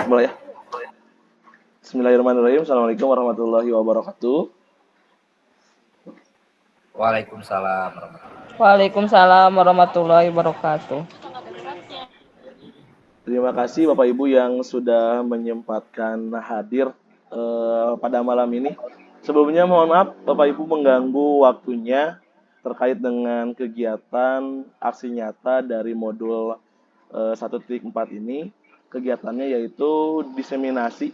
Mulai ya. Bismillahirrahmanirrahim. Assalamualaikum warahmatullahi wabarakatuh. Waalaikumsalam warahmatullahi. Waalaikumsalam warahmatullahi wabarakatuh. Terima kasih Bapak Ibu yang sudah menyempatkan hadir pada malam ini. Sebelumnya mohon maaf Bapak Ibu mengganggu waktunya terkait dengan kegiatan aksi nyata dari modul 1.4 ini. Kegiatannya yaitu diseminasi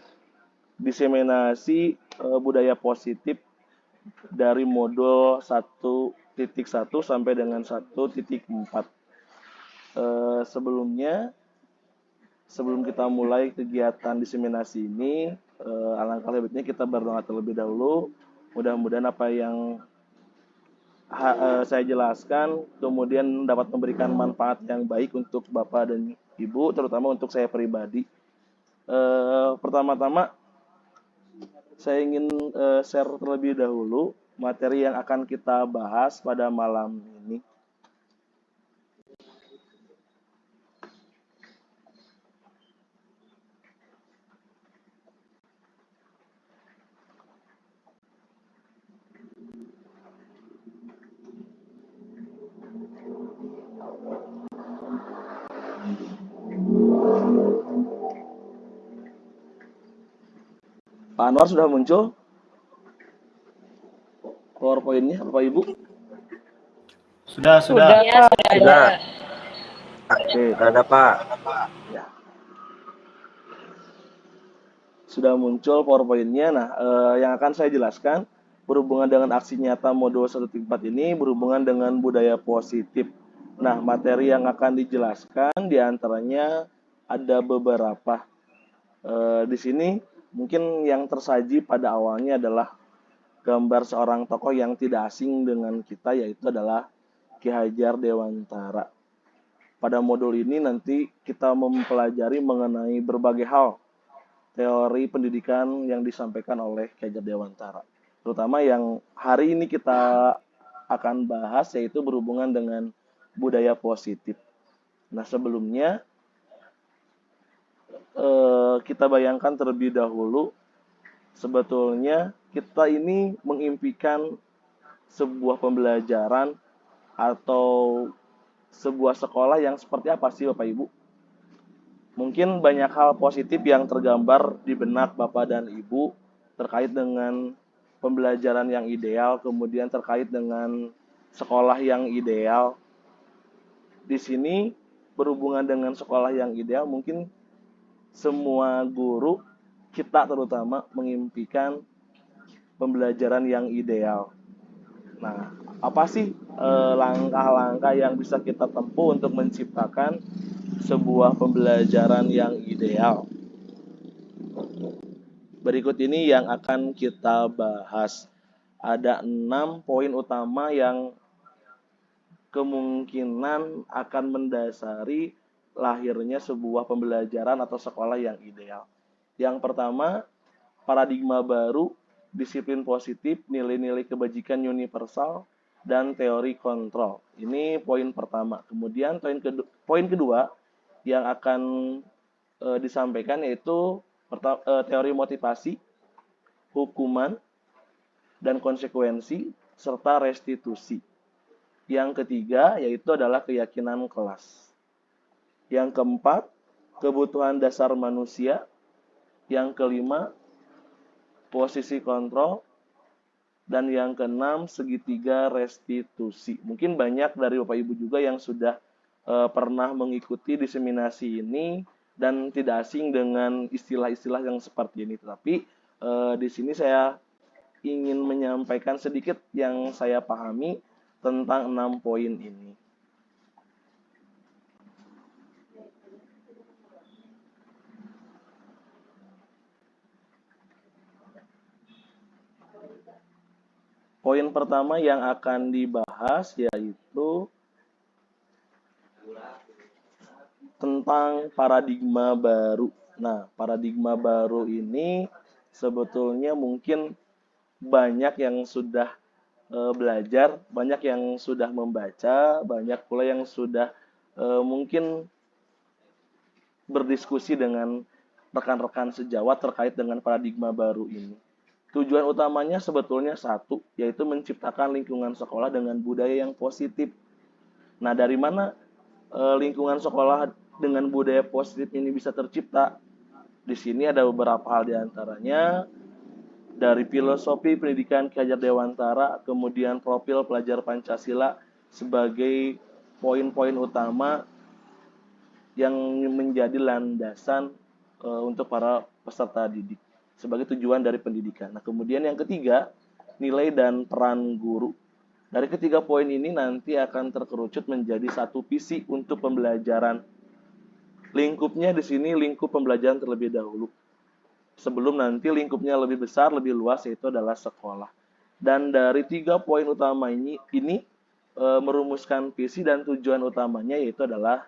budaya positif dari modul 1.1 sampai dengan 1.4. Sebelum kita mulai kegiatan diseminasi ini, alangkah lebih baiknya kita berdoa terlebih dahulu. Mudah-mudahan apa yang saya jelaskan kemudian dapat memberikan manfaat yang baik untuk Bapak dan Ibu, terutama untuk saya pribadi. Pertama-tama, saya ingin share terlebih dahulu materi yang akan kita bahas pada malam ini. Pak Anwar sudah muncul PowerPoint-nya, Bapak Ibu? Sudah. Sudah, Pak. Sudah, Oke, ada Pak. ya. Sudah muncul PowerPoint-nya. Nah, yang akan saya jelaskan berhubungan dengan aksi nyata modul 1.4 ini berhubungan dengan budaya positif. Nah, materi yang akan dijelaskan diantaranya ada beberapa. Di sini mungkin yang tersaji pada awalnya adalah gambar seorang tokoh yang tidak asing dengan kita, yaitu adalah Ki Hajar Dewantara. Pada modul ini nanti kita mempelajari mengenai berbagai hal teori pendidikan yang disampaikan oleh Ki Hajar Dewantara. Terutama yang hari ini kita akan bahas yaitu berhubungan dengan budaya positif. Nah, sebelumnya kita bayangkan terlebih dahulu, sebetulnya kita ini mengimpikan sebuah pembelajaran atau sebuah sekolah yang seperti apa sih Bapak Ibu? Mungkin banyak hal positif yang tergambar di benak Bapak dan Ibu terkait dengan pembelajaran yang ideal, kemudian terkait dengan sekolah yang ideal. Di sini berhubungan dengan sekolah yang ideal, mungkin semua guru, kita terutama mengimpikan pembelajaran yang ideal. Nah, apa sih langkah-langkah yang bisa kita tempuh untuk menciptakan sebuah pembelajaran yang ideal? Berikut ini yang akan kita bahas. Ada 6 poin utama yang kemungkinan akan mendasari lahirnya sebuah pembelajaran atau sekolah yang ideal. Yang pertama, paradigma baru, disiplin positif, nilai-nilai kebajikan universal, dan teori kontrol. Ini poin pertama. Kemudian poin kedua yang akan disampaikan yaitu teori motivasi, hukuman, dan konsekuensi, serta restitusi. Yang ketiga yaitu adalah keyakinan kelas. Yang keempat, kebutuhan dasar manusia. Yang kelima, posisi kontrol. Dan yang keenam, segitiga restitusi. Mungkin banyak dari Bapak Ibu juga yang sudah pernah mengikuti diseminasi ini dan tidak asing dengan istilah-istilah yang seperti ini. Tetapi di sini saya ingin menyampaikan sedikit yang saya pahami tentang 6 poin ini. Poin pertama yang akan dibahas yaitu tentang paradigma baru. Nah, paradigma baru ini sebetulnya mungkin banyak yang sudah belajar, banyak yang sudah membaca, banyak pula yang sudah mungkin berdiskusi dengan rekan-rekan sejawat terkait dengan paradigma baru ini. Tujuan utamanya sebetulnya satu, yaitu menciptakan lingkungan sekolah dengan budaya yang positif. Nah, dari mana lingkungan sekolah dengan budaya positif ini bisa tercipta? Di sini ada beberapa hal diantaranya, dari filosofi pendidikan Ki Hajar Dewantara, kemudian profil pelajar Pancasila sebagai poin-poin utama yang menjadi landasan untuk para peserta didik sebagai tujuan dari pendidikan. Nah, kemudian yang ketiga, nilai dan peran guru. Dari ketiga poin ini nanti akan terkerucut menjadi satu visi untuk pembelajaran. Lingkupnya di sini lingkup pembelajaran terlebih dahulu. Sebelum nanti lingkupnya lebih besar, lebih luas, yaitu adalah sekolah. Dan dari tiga poin utama ini merumuskan visi dan tujuan utamanya, yaitu adalah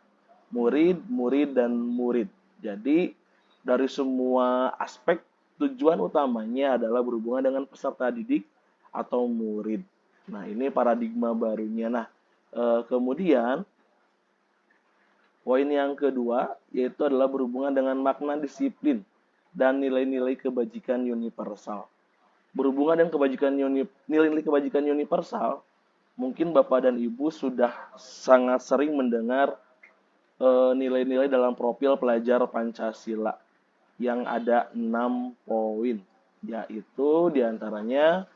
murid, murid, dan murid. Jadi, dari semua aspek, tujuan utamanya adalah berhubungan dengan peserta didik atau murid. Nah, ini paradigma barunya. Nah, kemudian, poin yang kedua, yaitu adalah berhubungan dengan makna disiplin dan nilai-nilai kebajikan universal. Berhubungan dengan nilai-nilai kebajikan universal, mungkin Bapak dan Ibu sudah sangat sering mendengar nilai-nilai dalam profil pelajar Pancasila yang ada 6 poin, yaitu diantaranya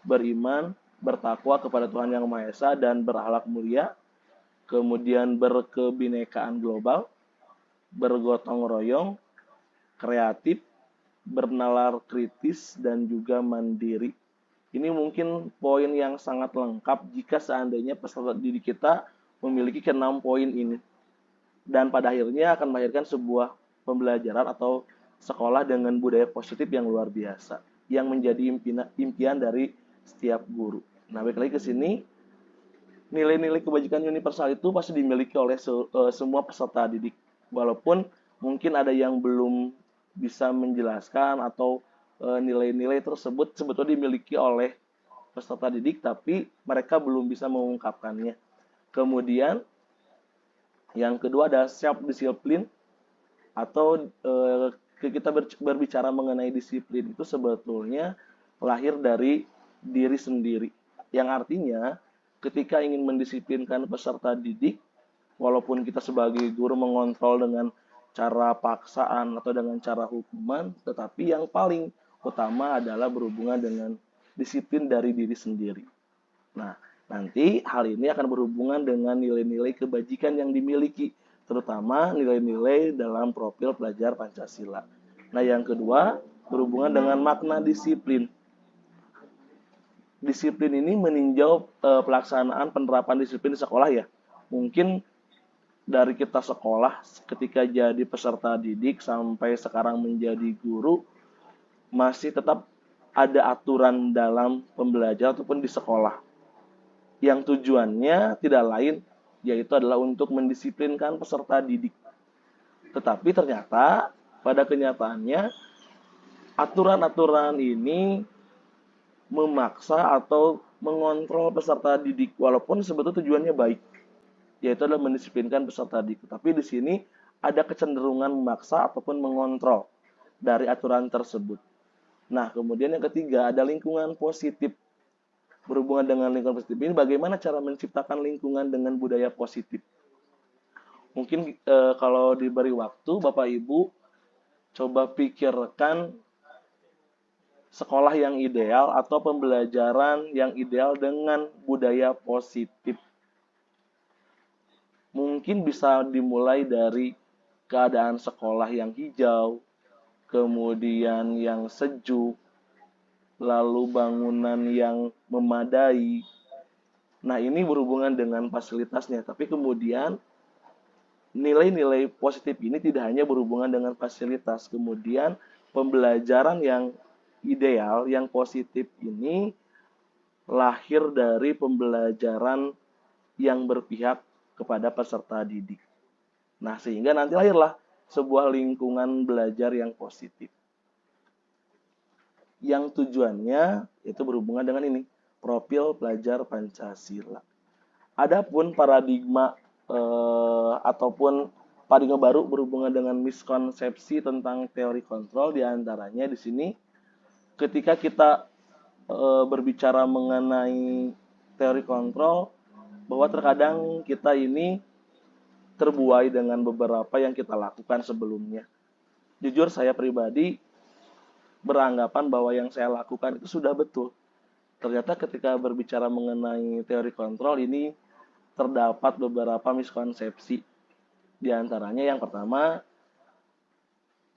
beriman, bertakwa kepada Tuhan Yang Maha Esa dan berakhlak mulia, kemudian berkebinekaan global, bergotong royong, kreatif, bernalar kritis, dan juga mandiri. Ini mungkin poin yang sangat lengkap jika seandainya peserta didik kita memiliki ke-6 poin ini. Dan pada akhirnya akan melahirkan sebuah pembelajaran atau sekolah dengan budaya positif yang luar biasa, yang menjadi impian dari setiap guru. Nah, balik lagi ke sini, nilai-nilai kebajikan universal itu pasti dimiliki oleh semua peserta didik. Walaupun mungkin ada yang belum bisa menjelaskan atau nilai-nilai tersebut sebetulnya dimiliki oleh peserta didik, tapi mereka belum bisa mengungkapkannya. Kemudian, yang kedua ada self-disiplin, atau kita berbicara mengenai disiplin itu sebetulnya lahir dari diri sendiri. Yang artinya ketika ingin mendisiplinkan peserta didik, walaupun kita sebagai guru mengontrol dengan cara paksaan atau dengan cara hukuman, tetapi yang paling utama adalah berhubungan dengan disiplin dari diri sendiri. Nah, nanti hal ini akan berhubungan dengan nilai-nilai kebajikan yang dimiliki, terutama nilai-nilai dalam profil pelajar Pancasila. Nah, yang kedua, berhubungan dengan makna disiplin. Disiplin ini meninjau pelaksanaan penerapan disiplin di sekolah ya. Mungkin dari kita sekolah ketika jadi peserta didik sampai sekarang menjadi guru, masih tetap ada aturan dalam pembelajaran ataupun di sekolah, yang tujuannya tidak lain yaitu adalah untuk mendisiplinkan peserta didik. Tetapi ternyata pada kenyataannya aturan-aturan ini memaksa atau mengontrol peserta didik, walaupun sebetulnya tujuannya baik, yaitu adalah mendisiplinkan peserta didik. Tapi di sini ada kecenderungan memaksa ataupun mengontrol dari aturan tersebut. Nah, kemudian yang ketiga ada lingkungan positif. Berhubungan dengan lingkungan positif ini, bagaimana cara menciptakan lingkungan dengan budaya positif? Mungkin kalau diberi waktu, Bapak Ibu coba pikirkan sekolah yang ideal atau pembelajaran yang ideal dengan budaya positif. Mungkin bisa dimulai dari keadaan sekolah yang hijau, kemudian yang sejuk, lalu bangunan yang memadai. Nah, ini berhubungan dengan fasilitasnya, tapi kemudian nilai-nilai positif ini tidak hanya berhubungan dengan fasilitas. Kemudian pembelajaran yang ideal, yang positif ini lahir dari pembelajaran yang berpihak kepada peserta didik. Nah, sehingga nanti lahirlah sebuah lingkungan belajar yang positif, yang tujuannya itu berhubungan dengan ini, profil pelajar Pancasila. Adapun paradigma ataupun paradigma baru berhubungan dengan miskonsepsi tentang teori kontrol. Di antaranya di sini ketika kita berbicara mengenai teori kontrol, bahwa terkadang kita ini terbuai dengan beberapa yang kita lakukan sebelumnya. Jujur saya pribadi beranggapan bahwa yang saya lakukan itu sudah betul. Ternyata ketika berbicara mengenai teori kontrol ini terdapat beberapa miskonsepsi. Di antaranya yang pertama,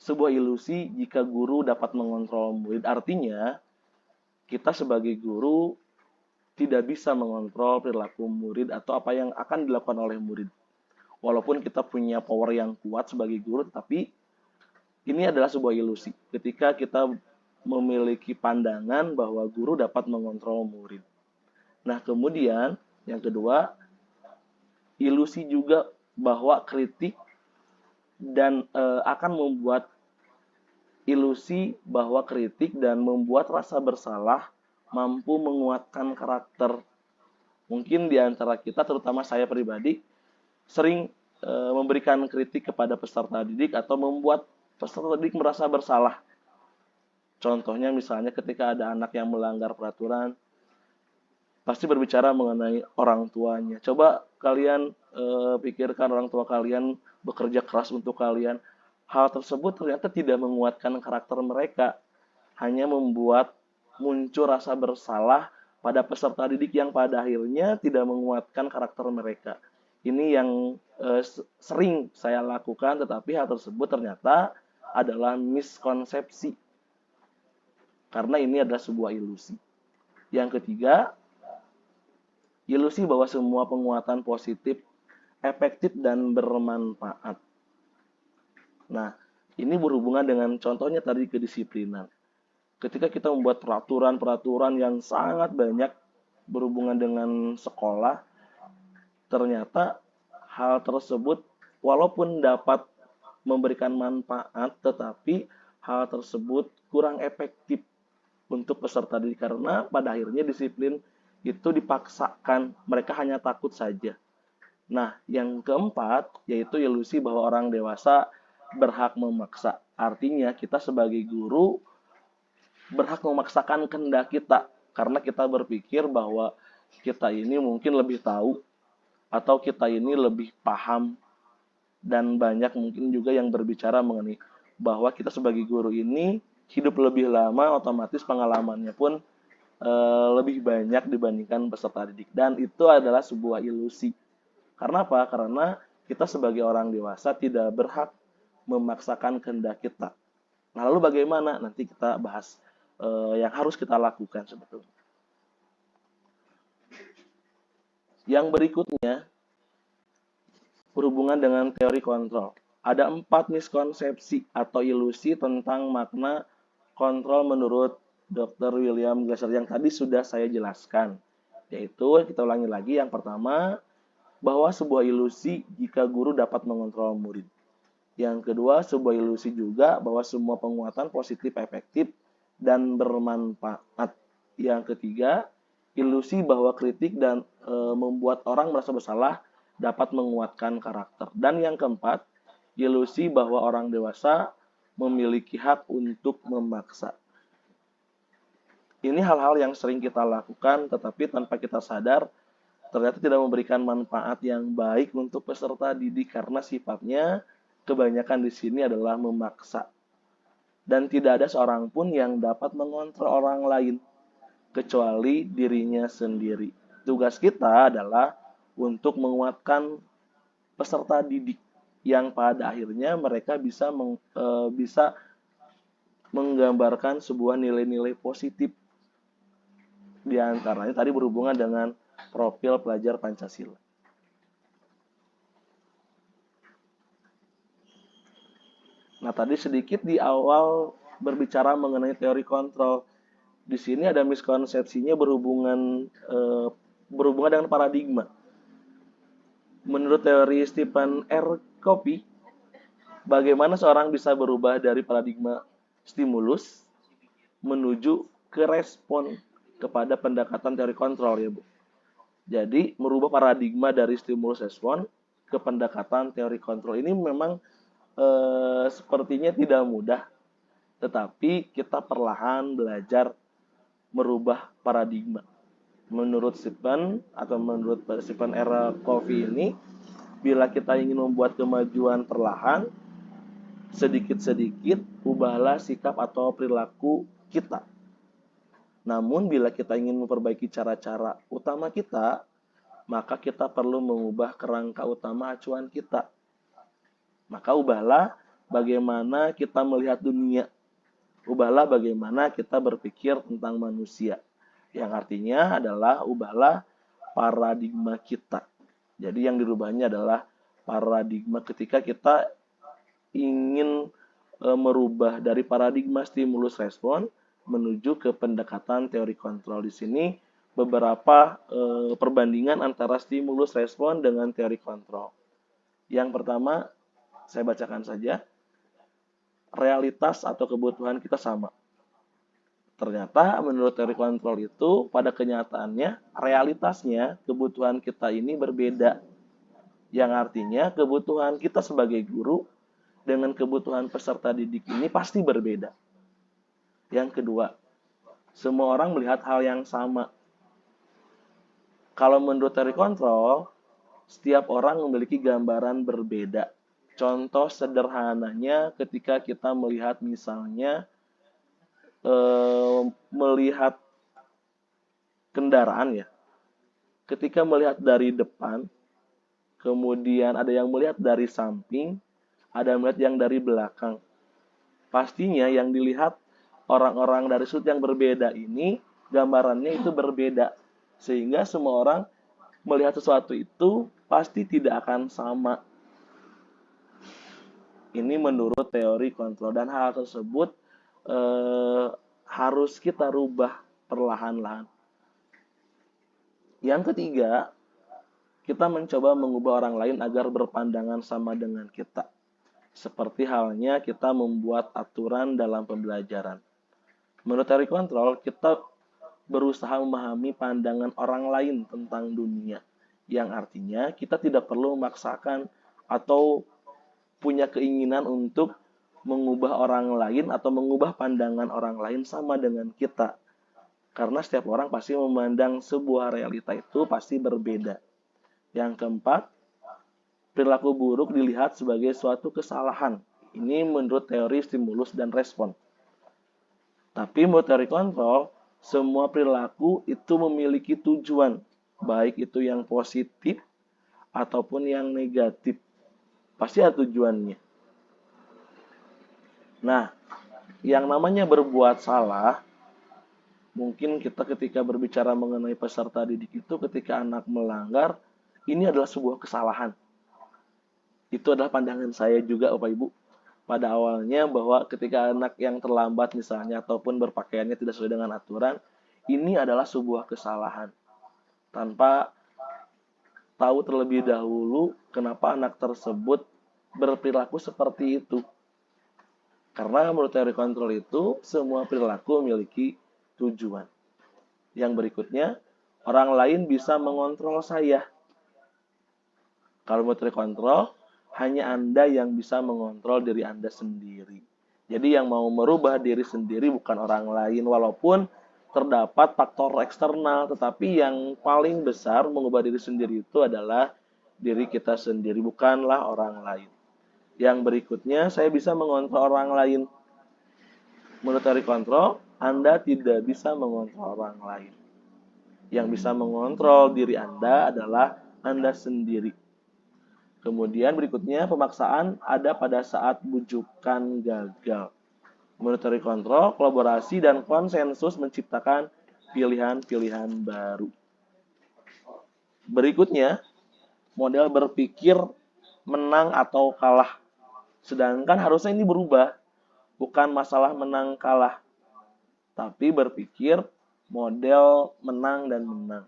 sebuah ilusi jika guru dapat mengontrol murid. Artinya, kita sebagai guru tidak bisa mengontrol perilaku murid atau apa yang akan dilakukan oleh murid. Walaupun kita punya power yang kuat sebagai guru, tapi ini adalah sebuah ilusi. Ketika kita memiliki pandangan bahwa guru dapat mengontrol murid. Nah, kemudian yang kedua, ilusi juga bahwa kritik dan akan membuat ilusi bahwa kritik dan membuat rasa bersalah mampu menguatkan karakter. Mungkin di antara kita, terutama saya pribadi, sering memberikan kritik kepada peserta didik atau membuat peserta didik merasa bersalah. Contohnya misalnya ketika ada anak yang melanggar peraturan, pasti berbicara mengenai orang tuanya. Coba kalian pikirkan orang tua kalian bekerja keras untuk kalian. Hal tersebut ternyata tidak menguatkan karakter mereka, hanya membuat muncul rasa bersalah pada peserta didik yang pada akhirnya tidak menguatkan karakter mereka. Ini yang sering saya lakukan, tetapi hal tersebut ternyata adalah miskonsepsi, karena ini adalah sebuah ilusi. Yang ketiga, ilusi bahwa semua penguatan positif, efektif, dan bermanfaat. Nah, ini berhubungan dengan contohnya tadi kedisiplinan. Ketika kita membuat peraturan-peraturan yang sangat banyak berhubungan dengan sekolah, ternyata hal tersebut walaupun dapat memberikan manfaat, tetapi hal tersebut kurang efektif untuk peserta didik karena pada akhirnya disiplin itu dipaksakan, mereka hanya takut saja. Nah, yang keempat yaitu ilusi bahwa orang dewasa berhak memaksa. Artinya kita sebagai guru berhak memaksakan kehendak kita karena kita berpikir bahwa kita ini mungkin lebih tahu atau kita ini lebih paham, dan banyak mungkin juga yang berbicara mengenai bahwa kita sebagai guru ini hidup lebih lama, otomatis pengalamannya pun lebih banyak dibandingkan peserta didik, dan itu adalah sebuah ilusi. Karena apa? Karena kita sebagai orang dewasa tidak berhak memaksakan kehendak kita. Nah, lalu bagaimana? Nanti kita bahas yang harus kita lakukan sebetulnya. Yang berikutnya berhubungan dengan teori kontrol. Ada 4 miskonsepsi atau ilusi tentang makna kontrol menurut Dr. William Glasser yang tadi sudah saya jelaskan. Yaitu, kita ulangi lagi, yang pertama, bahwa sebuah ilusi jika guru dapat mengontrol murid. Yang kedua, sebuah ilusi juga bahwa semua penguatan positif efektif dan bermanfaat. Yang ketiga, ilusi bahwa kritik dan membuat orang merasa bersalah dapat menguatkan karakter. Dan yang keempat, ilusi bahwa orang dewasa memiliki hak untuk memaksa. Ini hal-hal yang sering kita lakukan, tetapi tanpa kita sadar, ternyata tidak memberikan manfaat yang baik untuk peserta didik karena sifatnya kebanyakan di sini adalah memaksa. Dan tidak ada seorang pun yang dapat mengontrol orang lain, kecuali dirinya sendiri. Tugas kita adalah untuk menguatkan peserta didik, yang pada akhirnya mereka bisa menggambarkan sebuah nilai-nilai positif. Di antaranya tadi berhubungan dengan profil pelajar Pancasila. Nah, tadi sedikit di awal berbicara mengenai teori kontrol. Di sini ada miskonsepsinya berhubungan dengan paradigma. Menurut teori Stephen R. Covey, bagaimana seorang bisa berubah dari paradigma stimulus menuju ke respon kepada pendekatan teori kontrol, ya Bu. Jadi, merubah paradigma dari stimulus respon ke pendekatan teori kontrol. Ini memang sepertinya tidak mudah, tetapi kita perlahan belajar merubah paradigma. Menurut Stephen era Covey ini, bila kita ingin membuat kemajuan perlahan, sedikit-sedikit ubahlah sikap atau perilaku kita. Namun bila kita ingin memperbaiki cara-cara utama kita, maka kita perlu mengubah kerangka utama acuan kita. Maka ubahlah bagaimana kita melihat dunia. Ubahlah bagaimana kita berpikir tentang manusia. Yang artinya adalah ubahlah paradigma kita. Jadi yang dirubahnya adalah paradigma ketika kita ingin merubah dari paradigma stimulus respon menuju ke pendekatan teori kontrol. Di sini beberapa perbandingan antara stimulus respon dengan teori kontrol. Yang pertama, saya bacakan saja. Realitas atau kebutuhan kita sama. Ternyata menurut teori kontrol itu pada kenyataannya realitasnya kebutuhan kita ini berbeda. Yang artinya kebutuhan kita sebagai guru dengan kebutuhan peserta didik ini pasti berbeda. Yang kedua, semua orang melihat hal yang sama. Kalau menurut teori kontrol, setiap orang memiliki gambaran berbeda. Contoh sederhananya ketika kita melihat misalnya melihat kendaraan ya. Ketika melihat dari depan, kemudian ada yang melihat dari samping, ada yang melihat yang dari belakang. Pastinya yang dilihat orang-orang dari sudut yang berbeda ini, gambarannya itu berbeda. Sehingga semua orang melihat sesuatu itu pasti tidak akan sama. Ini menurut teori kontrol, dan hal tersebut harus kita rubah perlahan-lahan. Yang ketiga, kita mencoba mengubah orang lain agar berpandangan sama dengan kita. Seperti halnya kita membuat aturan dalam pembelajaran. Menurut teori kontrol, kita berusaha memahami pandangan orang lain tentang dunia. Yang artinya kita tidak perlu memaksakan atau punya keinginan untuk mengubah orang lain atau mengubah pandangan orang lain sama dengan kita. Karena setiap orang pasti memandang sebuah realita itu pasti berbeda. Yang keempat, perilaku buruk dilihat sebagai suatu kesalahan. Ini menurut teori stimulus dan respon. Tapi menurut teori kontrol, semua perilaku itu memiliki tujuan, baik itu yang positif ataupun yang negatif. Pasti ada tujuannya. Nah, yang namanya berbuat salah, mungkin kita ketika berbicara mengenai peserta didik itu ketika anak melanggar, ini adalah sebuah kesalahan. Itu adalah pandangan saya juga, Bapak Ibu. Pada awalnya bahwa ketika anak yang terlambat misalnya ataupun berpakaiannya tidak sesuai dengan aturan, ini adalah sebuah kesalahan. Tanpa tahu terlebih dahulu kenapa anak tersebut berperilaku seperti itu. Karena menurut teori kontrol itu, semua perilaku memiliki tujuan. Yang berikutnya, orang lain bisa mengontrol saya. Kalau menurut teori kontrol, hanya Anda yang bisa mengontrol diri Anda sendiri. Jadi yang mau merubah diri sendiri bukan orang lain, walaupun terdapat faktor eksternal, tetapi yang paling besar mengubah diri sendiri itu adalah diri kita sendiri, bukanlah orang lain. Yang berikutnya, saya bisa mengontrol orang lain. Menurut teori kontrol, Anda tidak bisa mengontrol orang lain. Yang bisa mengontrol diri Anda adalah Anda sendiri. Kemudian berikutnya, pemaksaan ada pada saat bujukan gagal. Menurut teori kontrol, kolaborasi dan konsensus menciptakan pilihan-pilihan baru. Berikutnya, model berpikir menang atau kalah. Sedangkan harusnya ini berubah, bukan masalah menang kalah, tapi berpikir model menang dan menang.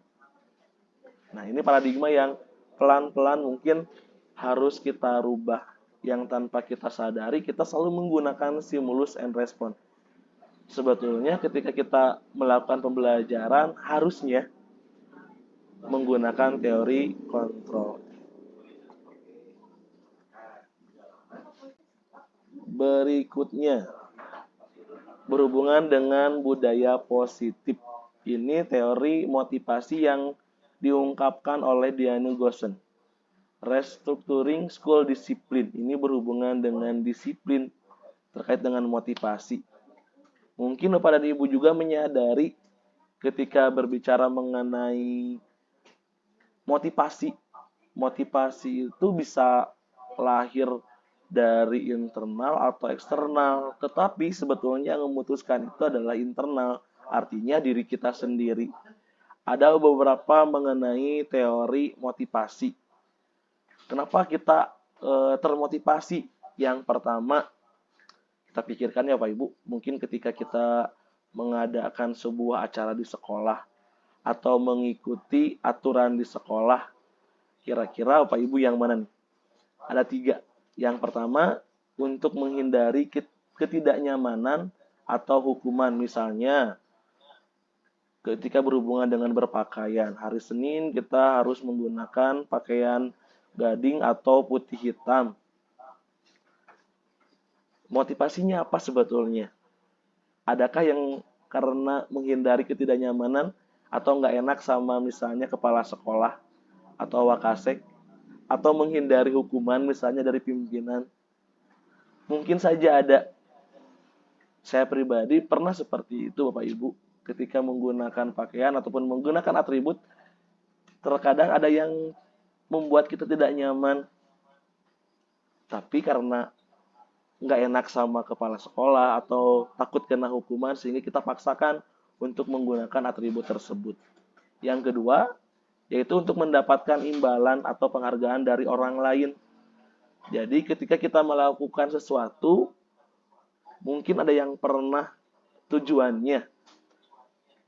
Nah, ini paradigma yang pelan-pelan mungkin harus kita rubah, yang tanpa kita sadari kita selalu menggunakan stimulus and respon. Sebetulnya ketika kita melakukan pembelajaran harusnya menggunakan teori kontrol. Berikutnya, berhubungan dengan budaya positif. Ini teori motivasi yang diungkapkan oleh Diane Gossen. Restructuring School Discipline. Ini berhubungan dengan disiplin terkait dengan motivasi. Mungkin Bapak dan Ibu juga menyadari ketika berbicara mengenai motivasi. Motivasi itu bisa lahir dari internal atau eksternal, tetapi sebetulnya yang memutuskan itu adalah internal, artinya diri kita sendiri. Ada beberapa mengenai teori motivasi. Kenapa kita termotivasi? Yang pertama, kita pikirkan ya Pak Ibu, mungkin ketika kita mengadakan sebuah acara di sekolah atau mengikuti aturan di sekolah, kira-kira Bapak Ibu yang mana nih? Ada 3. Yang pertama, untuk menghindari ketidaknyamanan atau hukuman. Misalnya, ketika berhubungan dengan berpakaian. Hari Senin kita harus menggunakan pakaian gading atau putih hitam. Motivasinya apa sebetulnya? Adakah yang karena menghindari ketidaknyamanan atau nggak enak sama misalnya kepala sekolah atau wakasek, atau menghindari hukuman misalnya dari pimpinan? Mungkin saja ada. Saya pribadi pernah seperti itu Bapak Ibu. Ketika menggunakan pakaian ataupun menggunakan atribut, terkadang ada yang membuat kita tidak nyaman. Tapi karena nggak enak sama kepala sekolah atau takut kena hukuman, sehingga kita paksakan untuk menggunakan atribut tersebut. Yang kedua, yaitu untuk mendapatkan imbalan atau penghargaan dari orang lain. Jadi ketika kita melakukan sesuatu, mungkin ada yang pernah tujuannya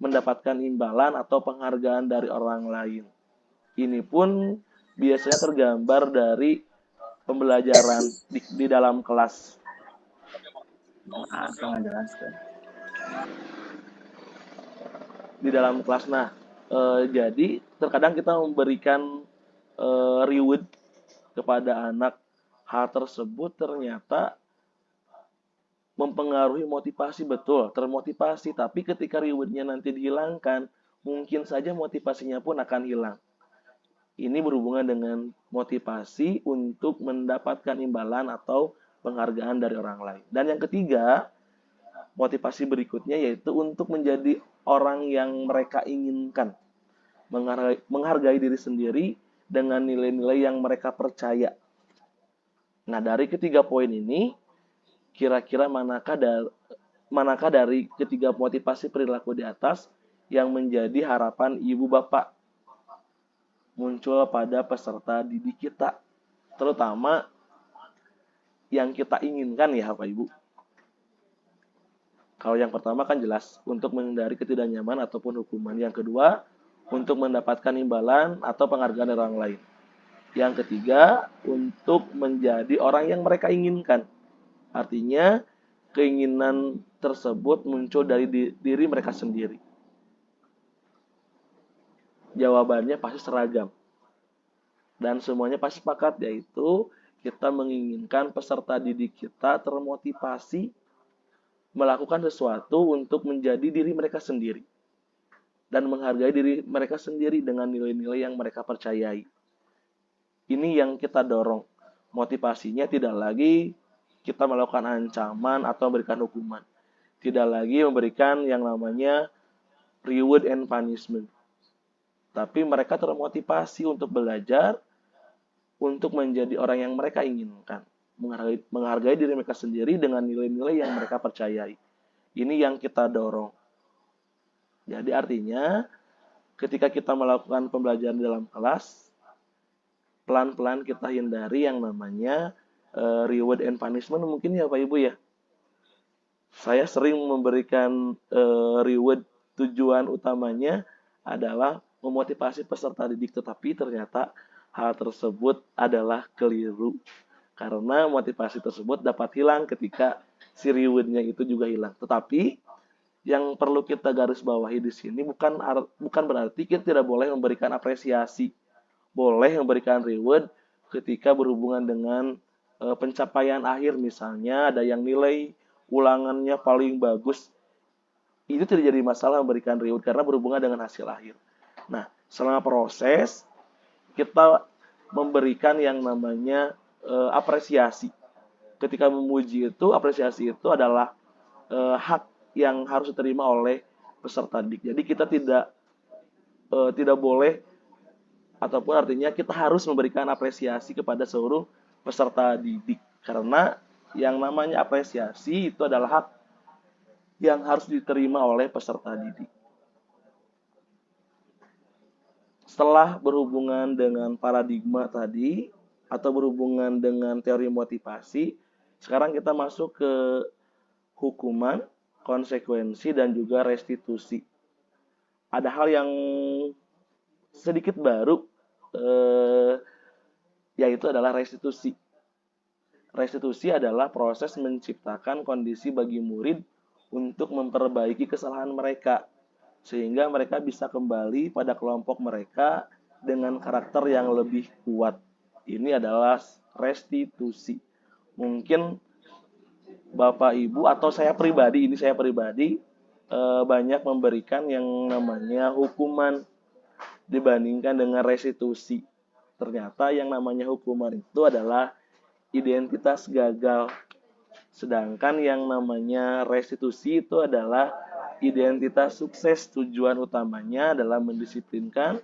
mendapatkan imbalan atau penghargaan dari orang lain. Ini pun biasanya tergambar dari pembelajaran di dalam kelas. Di dalam kelas. Nah, jadi terkadang kita memberikan reward kepada anak. Hal tersebut ternyata mempengaruhi motivasi, betul, termotivasi. Tapi ketika rewardnya nanti dihilangkan, mungkin saja motivasinya pun akan hilang. Ini berhubungan dengan motivasi untuk mendapatkan imbalan atau penghargaan dari orang lain. Dan yang ketiga, motivasi berikutnya yaitu untuk menjadi orang yang mereka inginkan. Menghargai diri sendiri dengan nilai-nilai yang mereka percaya. Nah, dari ketiga poin ini, kira-kira manakah dari ketiga motivasi perilaku di atas yang menjadi harapan ibu bapak muncul pada peserta didik kita, terutama yang kita inginkan ya Bapak Ibu. Kalau yang pertama kan jelas untuk menghindari ketidaknyamanan ataupun hukuman. Yang kedua, untuk mendapatkan imbalan atau penghargaan dari orang lain. Yang ketiga, untuk menjadi orang yang mereka inginkan. Artinya, keinginan tersebut muncul dari diri mereka sendiri. Jawabannya pasti seragam. Dan semuanya pasti sepakat, yaitu kita menginginkan peserta didik kita termotivasi melakukan sesuatu untuk menjadi diri mereka sendiri. Dan menghargai diri mereka sendiri dengan nilai-nilai yang mereka percayai. Ini yang kita dorong. Motivasinya tidak lagi kita melakukan ancaman atau memberikan hukuman. Tidak lagi memberikan yang namanya reward and punishment. Tapi mereka termotivasi untuk belajar, untuk menjadi orang yang mereka inginkan. Menghargai diri mereka sendiri dengan nilai-nilai yang mereka percayai. Ini yang kita dorong. Jadi artinya, ketika kita melakukan pembelajaran dalam kelas, pelan-pelan kita hindari yang namanya reward and punishment mungkin ya Pak Ibu ya. Saya sering memberikan reward, tujuan utamanya adalah memotivasi peserta didik, tetapi ternyata hal tersebut adalah keliru. Karena motivasi tersebut dapat hilang ketika si reward-nya itu juga hilang. Tetapi yang perlu kita garis bawahi di sini bukan berarti kita tidak boleh memberikan apresiasi. Boleh memberikan reward ketika berhubungan dengan pencapaian akhir, misalnya ada yang nilai ulangannya paling bagus, itu tidak jadi masalah memberikan reward karena berhubungan dengan hasil akhir. Nah, selama proses kita memberikan yang namanya apresiasi. Ketika memuji itu, apresiasi itu adalah hak yang harus diterima oleh peserta didik. Jadi kita tidak boleh, ataupun artinya kita harus memberikan apresiasi kepada seluruh peserta didik, karena yang namanya apresiasi itu adalah hak yang harus diterima oleh peserta didik. Setelah berhubungan dengan paradigma tadi atau berhubungan dengan teori motivasi, sekarang kita masuk ke hukuman, konsekuensi, dan juga restitusi. Ada hal yang sedikit baru, yaitu adalah restitusi. Restitusi adalah proses menciptakan kondisi bagi murid untuk memperbaiki kesalahan mereka, sehingga mereka bisa kembali pada kelompok mereka dengan karakter yang lebih kuat. Ini adalah restitusi. Mungkin Bapak Ibu atau saya pribadi banyak memberikan yang namanya hukuman dibandingkan dengan restitusi. Ternyata yang namanya hukuman itu adalah identitas gagal. Sedangkan yang namanya restitusi itu adalah identitas sukses. Tujuan utamanya adalah mendisiplinkan.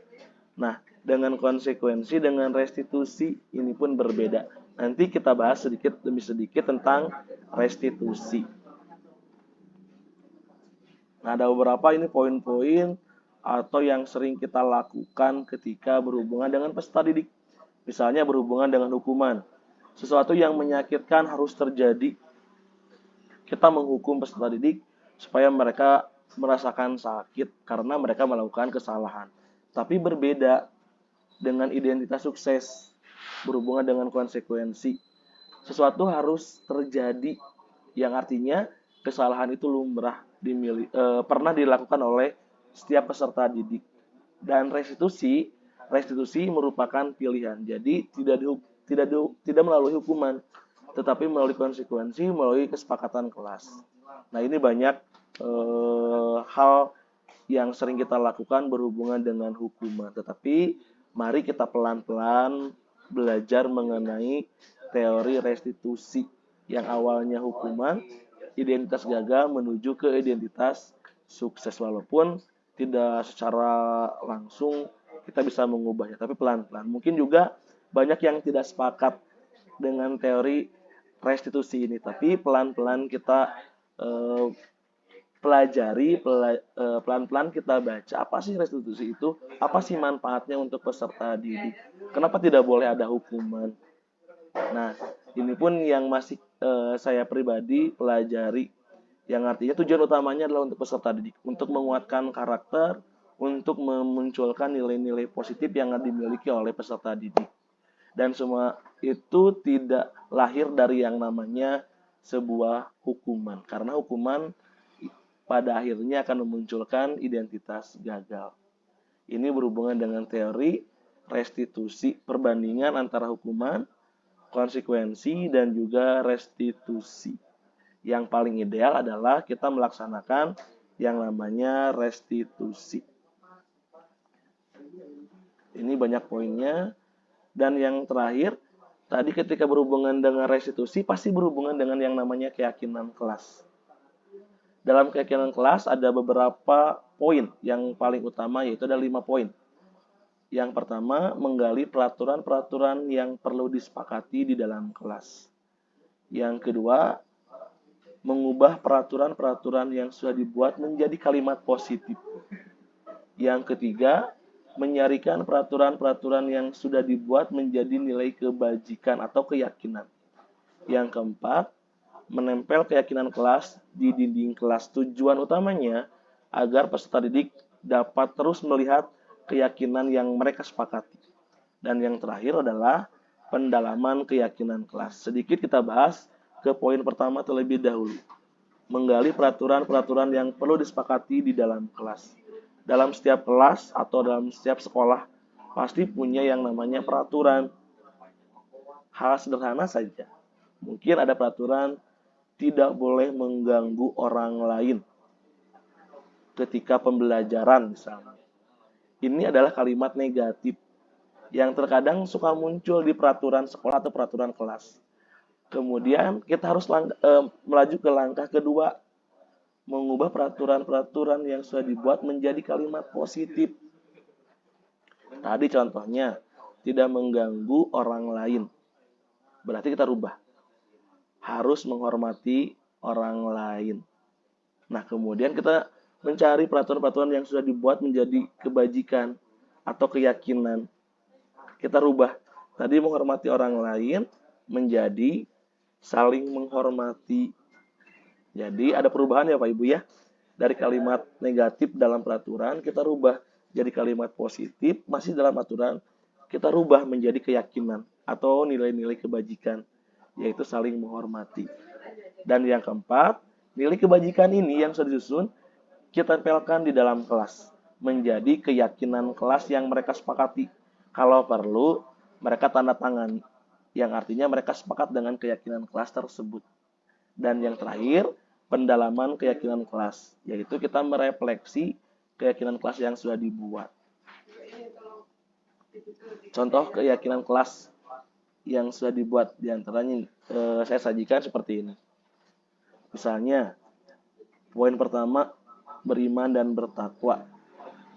Nah, dengan konsekuensi dengan restitusi ini pun berbeda. Nanti kita bahas sedikit demi sedikit tentang restitusi. Nah, ada beberapa ini poin-poin atau yang sering kita lakukan ketika berhubungan dengan peserta didik. Misalnya berhubungan dengan hukuman. Sesuatu yang menyakitkan harus terjadi. Kita menghukum peserta didik supaya mereka merasakan sakit karena mereka melakukan kesalahan. Tapi berbeda dengan identitas sukses, berhubungan dengan konsekuensi. Sesuatu harus terjadi, yang artinya kesalahan itu lumrah pernah dilakukan oleh setiap peserta didik. Dan restitusi merupakan pilihan. Jadi tidak melalui hukuman, tetapi melalui konsekuensi, melalui kesepakatan kelas. Nah, ini banyak hal yang sering kita lakukan berhubungan dengan hukuman. Tetapi mari kita pelan-pelan belajar mengenai teori restitusi yang awalnya hukuman, identitas gagal menuju ke identitas sukses, walaupun tidak secara langsung kita bisa mengubahnya, tapi pelan-pelan. Mungkin juga banyak yang tidak sepakat dengan teori restitusi ini, tapi pelan-pelan kita pelajari, pelan-pelan kita baca apa sih restitusi itu, apa sih manfaatnya untuk peserta didik, kenapa tidak boleh ada hukuman. Nah, ini pun yang masih saya pribadi pelajari, yang artinya tujuan utamanya adalah untuk peserta didik, untuk menguatkan karakter, untuk memunculkan nilai-nilai positif yang dimiliki oleh peserta didik. Dan semua itu tidak lahir dari yang namanya sebuah hukuman, karena hukuman pada akhirnya akan memunculkan identitas gagal. Ini berhubungan dengan teori restitusi, perbandingan antara hukuman, konsekuensi, dan juga restitusi. Yang paling ideal adalah kita melaksanakan yang namanya restitusi. Ini banyak poinnya. Dan yang terakhir, tadi ketika berhubungan dengan restitusi, pasti berhubungan dengan yang namanya keyakinan kelas. Dalam keyakinan kelas ada beberapa poin yang paling utama, yaitu ada 5 poin. Yang pertama, menggali peraturan-peraturan yang perlu disepakati di dalam kelas. Yang kedua, mengubah peraturan-peraturan yang sudah dibuat menjadi kalimat positif. Yang ketiga, menyarikan peraturan-peraturan yang sudah dibuat menjadi nilai kebajikan atau keyakinan. Yang keempat, menempel keyakinan kelas di dinding kelas. Tujuan utamanya agar peserta didik dapat terus melihat keyakinan yang mereka sepakati. Dan yang terakhir adalah pendalaman keyakinan kelas. Sedikit kita bahas ke poin pertama terlebih dahulu. Menggali peraturan-peraturan yang perlu disepakati di dalam kelas. Dalam setiap kelas atau dalam setiap sekolah pasti punya yang namanya peraturan. Hal sederhana saja. Mungkin ada peraturan tidak boleh mengganggu orang lain ketika pembelajaran misalnya. Ini adalah kalimat negatif yang terkadang suka muncul di peraturan sekolah atau peraturan kelas. Kemudian kita harus melaju ke langkah kedua, mengubah peraturan-peraturan yang sudah dibuat menjadi kalimat positif. Tadi contohnya, tidak mengganggu orang lain. Berarti kita rubah. Harus menghormati orang lain. Nah, kemudian kita mencari peraturan-peraturan yang sudah dibuat menjadi kebajikan atau keyakinan. Kita rubah. Tadi menghormati orang lain menjadi saling menghormati. Jadi ada perubahan ya Pak Ibu ya. Dari kalimat negatif dalam peraturan kita rubah jadi kalimat positif, masih dalam aturan kita rubah menjadi keyakinan atau nilai-nilai kebajikan, yaitu saling menghormati. Dan yang keempat, nilai kebajikan ini yang sudah disusun kita tempelkan di dalam kelas menjadi keyakinan kelas yang mereka sepakati. Kalau perlu mereka tanda tangani, yang artinya mereka sepakat dengan keyakinan kelas tersebut. Dan yang terakhir, pendalaman keyakinan kelas, yaitu kita merefleksi keyakinan kelas yang sudah dibuat. Contoh keyakinan kelas yang sudah dibuat diantaranya saya sajikan seperti ini. Misalnya, poin pertama, beriman dan bertakwa.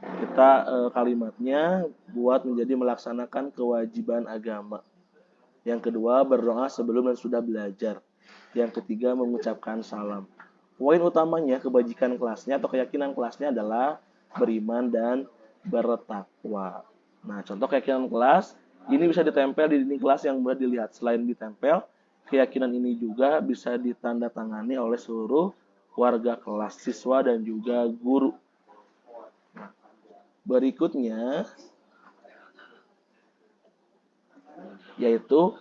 Kita kalimatnya buat menjadi melaksanakan kewajiban agama. Yang kedua, berdoa sebelum dan sudah belajar. Yang ketiga, mengucapkan salam. Poin utamanya kebajikan kelasnya atau keyakinan kelasnya adalah beriman dan bertakwa. Nah, contoh keyakinan kelas ini bisa ditempel di dinding kelas yang mudah dilihat. Selain ditempel, keyakinan ini juga bisa ditandatangani oleh seluruh warga kelas, siswa dan juga guru. Berikutnya yaitu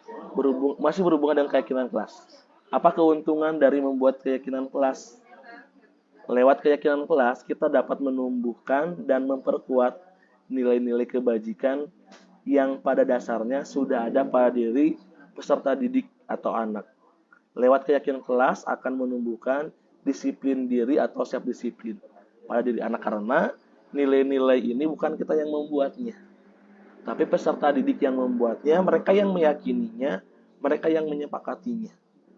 masih berhubungan dengan keyakinan kelas. Apa keuntungan dari membuat keyakinan kelas? Lewat keyakinan kelas, kita dapat menumbuhkan dan memperkuat nilai-nilai kebajikan yang pada dasarnya sudah ada pada diri peserta didik atau anak. Lewat keyakinan kelas akan menumbuhkan disiplin diri atau self-disiplin pada diri anak, karena nilai-nilai ini bukan kita yang membuatnya, tapi peserta didik yang membuatnya, mereka yang meyakininya, mereka yang menyepakatinya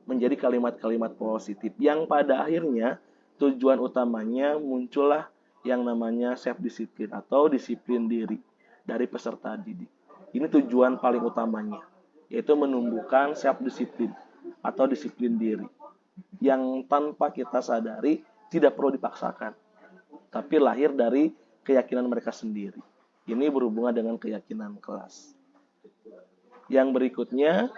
menjadi kalimat-kalimat positif yang pada akhirnya tujuan utamanya muncullah yang namanya self-disiplin atau disiplin diri dari peserta didik. Ini tujuan paling utamanya, yaitu menumbuhkan self-disiplin atau disiplin diri yang tanpa kita sadari tidak perlu dipaksakan, tapi lahir dari keyakinan mereka sendiri. Ini berhubungan dengan keyakinan kelas. Yang berikutnya,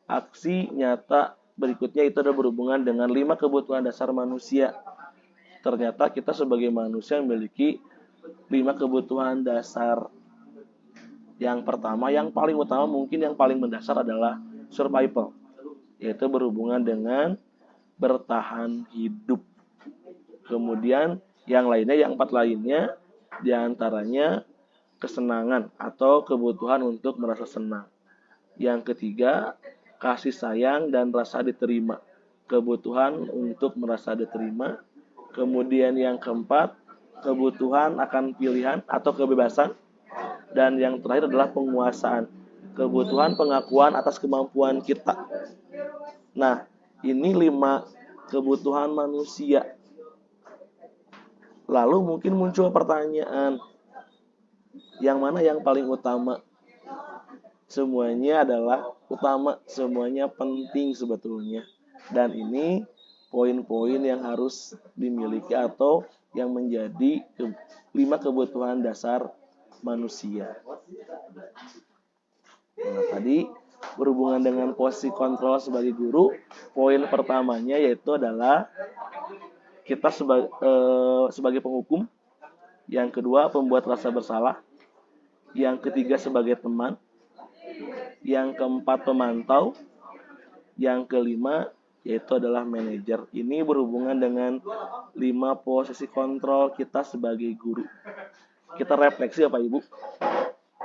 aksi nyata berikutnya itu ada berhubungan dengan 5 kebutuhan dasar manusia. Ternyata kita sebagai manusia memiliki 5 kebutuhan dasar. Yang pertama, yang paling utama mungkin yang paling mendasar adalah survival, yaitu berhubungan dengan bertahan hidup. Kemudian yang lainnya, yang 4 lainnya, diantaranya kesenangan atau kebutuhan untuk merasa senang. Yang ketiga, kasih sayang dan rasa diterima, kebutuhan untuk merasa diterima. Kemudian yang keempat, kebutuhan akan pilihan atau kebebasan. Dan yang terakhir adalah penguasaan, kebutuhan pengakuan atas kemampuan kita. Nah, ini 5 kebutuhan manusia. Lalu mungkin muncul pertanyaan, yang mana yang paling utama? Semuanya adalah utama, semuanya penting sebetulnya. Dan ini poin-poin yang harus dimiliki atau yang menjadi 5 kebutuhan dasar manusia. Nah, tadi berhubungan dengan posisi kontrol sebagai guru, poin pertamanya yaitu adalah kita sebagai penghukum. Yang kedua, pembuat rasa bersalah. Yang ketiga, sebagai teman. Yang keempat, pemantau. Yang kelima, yaitu adalah manajer. Ini berhubungan dengan 5 posisi kontrol kita sebagai guru. Kita refleksi ya Pak Ibu.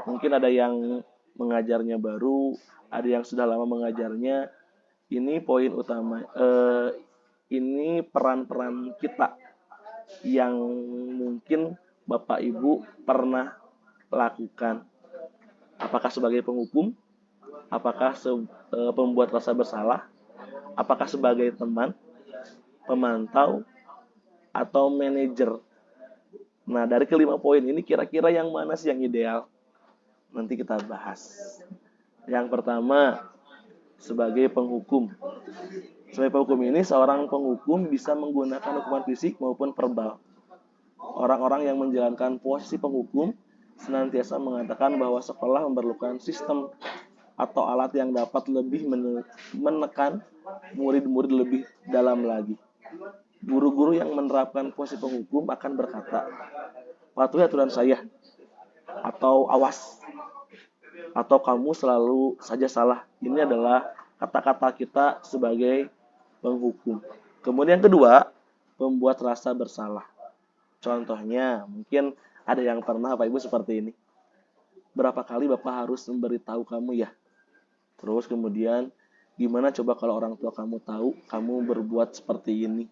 Mungkin ada yang mengajarnya baru, ada yang sudah lama mengajarnya. Ini poin utama. Ini peran-peran kita yang mungkin Bapak Ibu pernah lakukan. Apakah sebagai penghukum? Apakah pembuat rasa bersalah? Apakah sebagai teman, pemantau, atau manajer? Nah, dari kelima poin ini kira-kira yang mana sih yang ideal? Nanti kita bahas. Yang pertama, sebagai penghukum. Sebagai penghukum ini, seorang penghukum bisa menggunakan hukuman fisik maupun verbal. Orang-orang yang menjalankan posisi penghukum senantiasa mengatakan bahwa sekolah memerlukan sistem atau alat yang dapat lebih menekan murid-murid lebih dalam lagi. Guru-guru yang menerapkan posisi penghukum akan berkata, patuhi aturan saya, atau awas, atau kamu selalu saja salah. Ini adalah kata-kata kita sebagai penghukum. Kemudian kedua, membuat rasa bersalah. Contohnya, mungkin ada yang pernah Bapak Ibu seperti ini. Berapa kali Bapak harus memberitahu kamu ya? Terus kemudian, gimana coba kalau orang tua kamu tahu kamu berbuat seperti ini?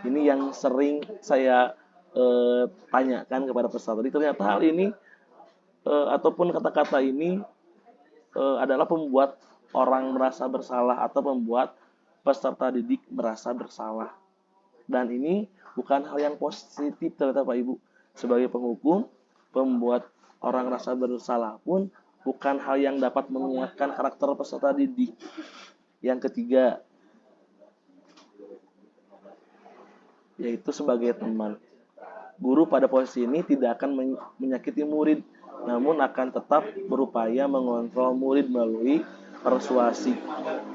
Ini yang sering saya tanyakan kepada peserta didik. Ternyata hal ini ataupun kata-kata ini adalah pembuat orang merasa bersalah atau membuat peserta didik merasa bersalah. Dan ini bukan hal yang positif ternyata Pak Ibu. Sebagai penghukum, membuat orang merasa bersalah pun bukan hal yang dapat menguatkan karakter peserta didik. Yang ketiga, yaitu sebagai teman. Guru pada posisi ini tidak akan menyakiti murid, namun akan tetap berupaya mengontrol murid melalui persuasi.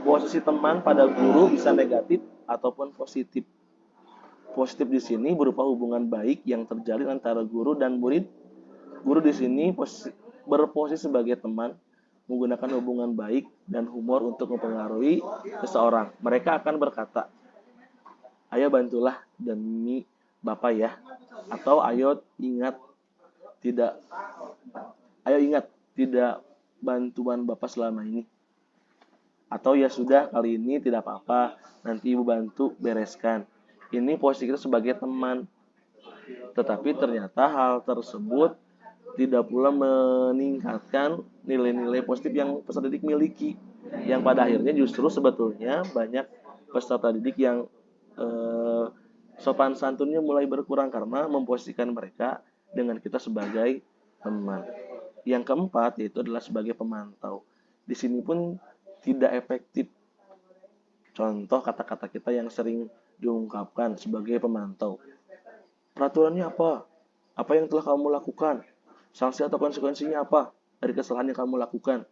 Posisi teman pada guru bisa negatif ataupun positif. Positif di sini berupa hubungan baik yang terjalin antara guru dan murid. Guru di sini berposisi sebagai teman, menggunakan hubungan baik dan humor untuk mempengaruhi seseorang. Mereka akan berkata, ayo bantulah demi Bapak ya. Atau ayo ingat tidak bantuan Bapak selama ini. Atau ya sudah kali ini tidak apa-apa, nanti Ibu bantu bereskan. Ini posisi kita sebagai teman. Tetapi ternyata hal tersebut tidak pula meningkatkan nilai-nilai positif yang peserta didik miliki. Yang pada akhirnya justru sebetulnya banyak peserta didik yang sopan santunnya mulai berkurang karena memposisikan mereka dengan kita sebagai teman. Yang keempat yaitu adalah sebagai pemantau. Di sini pun tidak efektif. Contoh kata-kata kita yang sering diungkapkan sebagai pemantau. Peraturannya apa? Apa yang telah kamu lakukan? Sanksi atau konsekuensinya apa dari kesalahan yang kamu lakukan?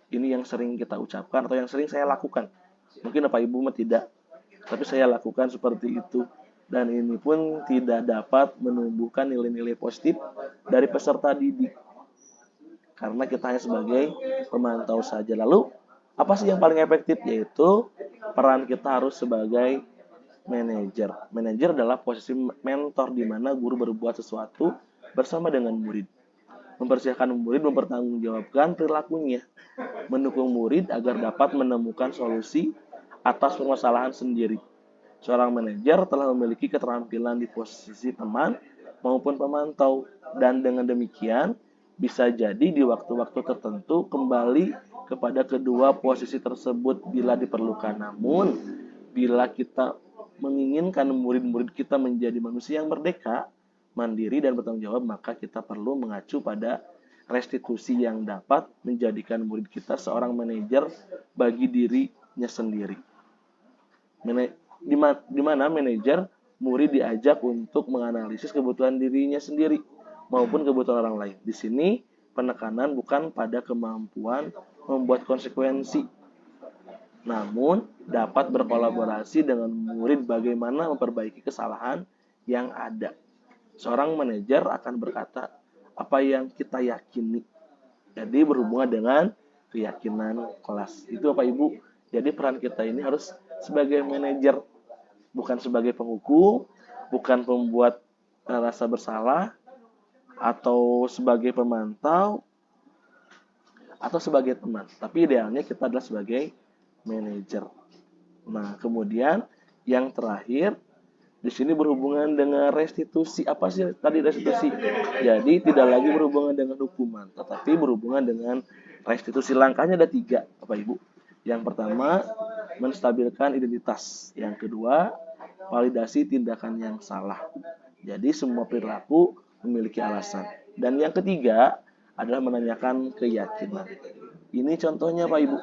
Ini yang sering kita ucapkan atau yang sering saya lakukan. Mungkin Bapak Ibu mah tidak, tapi saya lakukan seperti itu. Dan ini pun tidak dapat menumbuhkan nilai-nilai positif dari peserta didik. Karena kita hanya sebagai pemantau saja. Lalu, apa sih yang paling efektif? Yaitu peran kita harus sebagai manajer. Manajer adalah posisi mentor di mana guru berbuat sesuatu bersama dengan murid. Mempersiapkan murid mempertanggungjawabkan perilakunya. Mendukung murid agar dapat menemukan solusi atas permasalahan sendiri. Seorang manajer telah memiliki keterampilan di posisi teman maupun pemantau. Dan dengan demikian, bisa jadi di waktu-waktu tertentu kembali kepada kedua posisi tersebut bila diperlukan. Namun, bila kita menginginkan murid-murid kita menjadi manusia yang merdeka, mandiri, dan bertanggung jawab, maka kita perlu mengacu pada restitusi yang dapat menjadikan murid kita seorang manajer bagi dirinya sendiri. Di mana manajer murid diajak untuk menganalisis kebutuhan dirinya sendiri maupun kebutuhan orang lain. Di sini penekanan bukan pada kemampuan membuat konsekuensi, namun dapat berkolaborasi dengan murid bagaimana memperbaiki kesalahan yang ada. Seorang manajer akan berkata, apa yang kita yakini. Jadi berhubungan dengan keyakinan kelas. Itu Bapak Ibu. Jadi peran kita ini harus sebagai manajer, bukan sebagai penghukum, bukan pembuat rasa bersalah, atau sebagai pemantau, atau sebagai teman. Tapi idealnya kita adalah sebagai manajer. Nah, kemudian yang terakhir di sini berhubungan dengan restitusi. Apa sih tadi restitusi? Jadi tidak lagi berhubungan dengan hukuman, tetapi berhubungan dengan restitusi. Langkahnya ada 3, Bapak Ibu. Yang pertama, menstabilkan identitas. Yang kedua, validasi tindakan yang salah. Jadi semua perilaku memiliki alasan. Dan yang ketiga adalah menanyakan keyakinan. Ini contohnya Pak Ibu.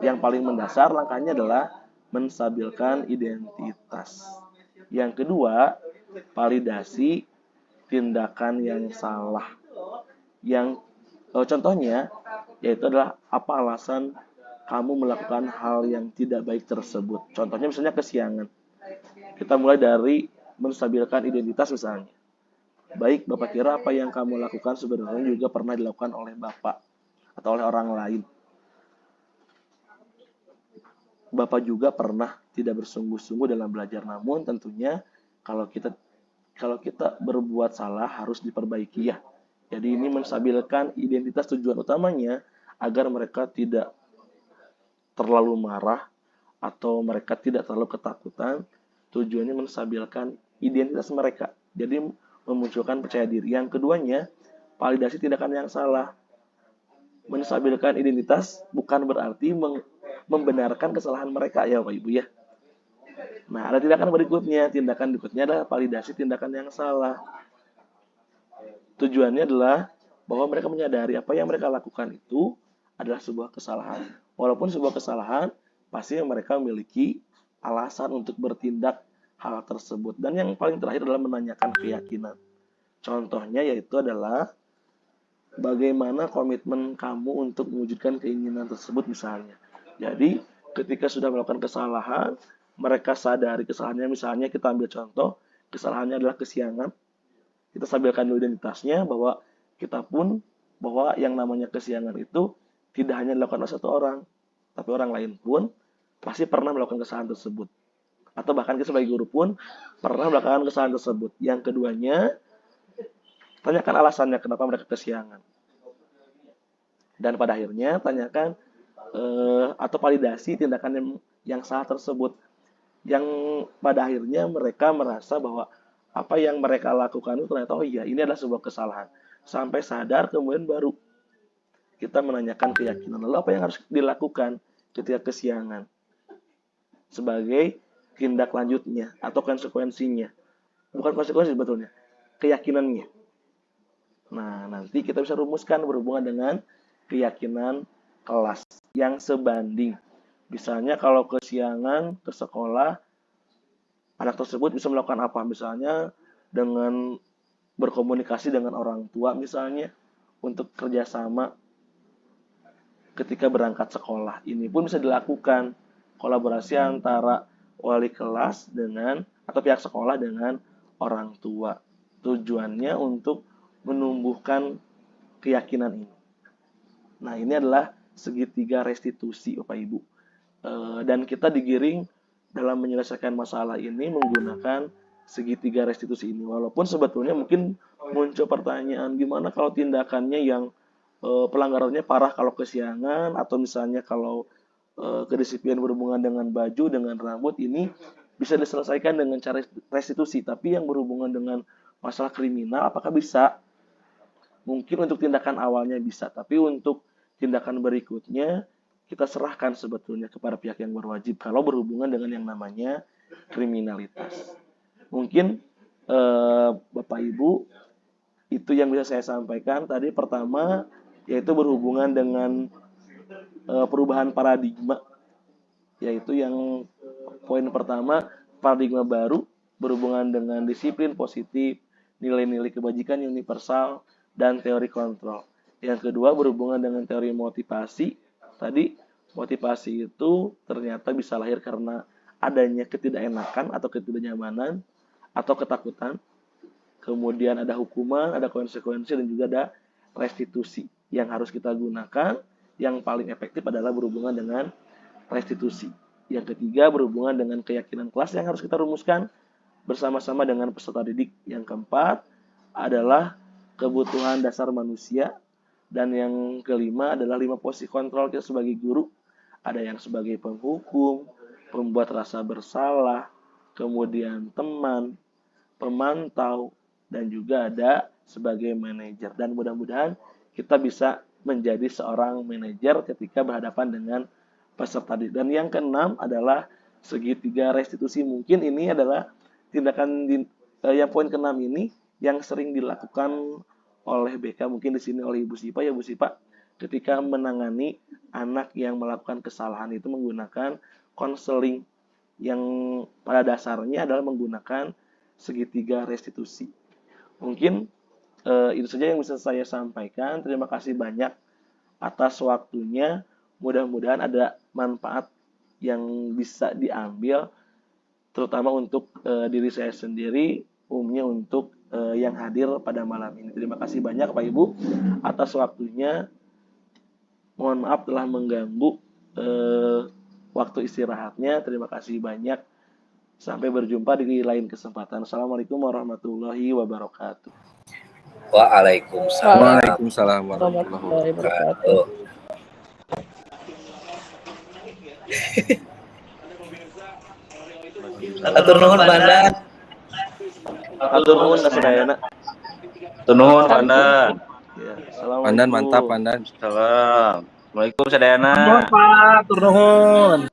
Yang paling mendasar langkahnya adalah menstabilkan identitas. Yang kedua, validasi tindakan yang salah. Yang contohnya yaitu adalah apa alasan kamu melakukan hal yang tidak baik tersebut. Contohnya misalnya kesiangan. Kita mulai dari menstabilkan identitas misalnya. Baik, Bapak kira apa yang kamu lakukan sebenarnya juga pernah dilakukan oleh Bapak atau oleh orang lain. Bapak juga pernah tidak bersungguh-sungguh dalam belajar, namun tentunya kalau kita berbuat salah harus diperbaiki ya. Jadi ini menstabilkan identitas, tujuan utamanya agar mereka tidak terlalu marah atau mereka tidak terlalu ketakutan. Tujuannya menstabilkan identitas mereka. Jadi memunculkan percaya diri. Yang keduanya, validasi tindakan yang salah. Menstabilkan identitas bukan berarti membenarkan kesalahan mereka ya Bapak Ibu ya. Nah, ada tindakan berikutnya. Tindakan berikutnya adalah validasi tindakan yang salah. Tujuannya adalah bahwa mereka menyadari apa yang mereka lakukan itu adalah sebuah kesalahan. Walaupun sebuah kesalahan, pasti mereka memiliki alasan untuk bertindak hal tersebut. Dan yang paling terakhir adalah menanyakan keyakinan. Contohnya yaitu adalah bagaimana komitmen kamu untuk mewujudkan keinginan tersebut misalnya. Jadi ketika sudah melakukan kesalahan, mereka sadari kesalahannya. Misalnya kita ambil contoh, kesalahannya adalah kesiangan. Kita stabilkan dulu identitasnya bahwa bahwa yang namanya kesiangan itu tidak hanya dilakukan oleh satu orang, tapi orang lain pun pasti pernah melakukan kesalahan tersebut. Atau bahkan kita sebagai guru pun pernah melakukan kesalahan tersebut. Yang keduanya, tanyakan alasannya kenapa mereka kesiangan. Dan pada akhirnya tanyakan atau validasi tindakan yang salah tersebut. Yang pada akhirnya mereka merasa bahwa apa yang mereka lakukan itu ternyata oh iya ini adalah sebuah kesalahan. Sampai sadar kemudian baru kita menanyakan keyakinan. Lalu apa yang harus dilakukan ketika kesiangan? Sebagai tindak lanjutnya atau konsekuensinya. Bukan konsekuensi sebetulnya, keyakinannya. Nah, nanti kita bisa rumuskan berhubungan dengan keyakinan kelas yang sebanding. Misalnya kalau kesiangan ke sekolah, anak tersebut bisa melakukan apa? Misalnya dengan berkomunikasi dengan orang tua misalnya untuk kerjasama ketika berangkat sekolah. Ini pun bisa dilakukan kolaborasi antara wali kelas dengan atau pihak sekolah dengan orang tua. Tujuannya untuk menumbuhkan keyakinan ini. Nah, ini adalah segitiga restitusi Bapak Ibu. Dan kita digiring dalam menyelesaikan masalah ini menggunakan segitiga restitusi ini. Walaupun sebetulnya mungkin muncul pertanyaan gimana kalau tindakannya yang pelanggarannya parah kalau kesiangan atau misalnya kalau kedisiplinan berhubungan dengan baju, dengan rambut ini bisa diselesaikan dengan cara restitusi. Tapi yang berhubungan dengan masalah kriminal apakah bisa? Mungkin untuk tindakan awalnya bisa, tapi untuk tindakan berikutnya kita serahkan sebetulnya kepada pihak yang berwajib kalau berhubungan dengan yang namanya kriminalitas. Mungkin Bapak Ibu itu yang bisa saya sampaikan tadi. Pertama yaitu berhubungan dengan perubahan paradigma, yaitu yang poin pertama paradigma baru berhubungan dengan disiplin positif, nilai-nilai kebajikan universal, dan teori kontrol. Yang kedua berhubungan dengan teori motivasi. Tadi motivasi itu ternyata bisa lahir karena adanya ketidakenakan atau ketidaknyamanan atau ketakutan. Kemudian ada hukuman, ada konsekuensi, dan juga ada restitusi. Yang harus kita gunakan, yang paling efektif adalah berhubungan dengan restitusi. Yang ketiga berhubungan dengan keyakinan kelas yang harus kita rumuskan bersama-sama dengan peserta didik. Yang keempat adalah kebutuhan dasar manusia. Dan yang kelima adalah 5 posisi kontrol kita sebagai guru ada yang sebagai penghukum, pembuat rasa bersalah, kemudian teman, pemantau, dan juga ada sebagai manajer. Dan mudah-mudahan kita bisa menjadi seorang manajer ketika berhadapan dengan peserta didik. Dan yang keenam adalah segitiga restitusi. Mungkin ini adalah tindakan yang poin keenam ini yang sering dilakukan oleh BK, mungkin di sini oleh Ibu Sipa. Ya Bu Sipa, ketika menangani anak yang melakukan kesalahan itu menggunakan konseling yang pada dasarnya adalah menggunakan segitiga restitusi. Mungkin itu saja yang bisa saya sampaikan. Terima kasih banyak atas waktunya. Mudah-mudahan ada manfaat yang bisa diambil, terutama untuk diri saya sendiri, umumnya untuk yang hadir pada malam ini. Terima kasih banyak Pak Ibu atas waktunya. Mohon maaf telah mengganggu waktu istirahatnya. Terima kasih banyak. Sampai berjumpa di lain kesempatan. Assalamualaikum warahmatullahi wabarakatuh. Waalaikumsalam Waalaikumsalam warahmatullahi Warahmatullahi wabarakatuh. wabarakatuh. Atur nuhun Pandan. Atur nuhun kasadayana. Atur nuhun Pandan. Ya, assalamualaikum. Pandan mantap Pandan. Assalamualaikum sadayana. Pak, turun.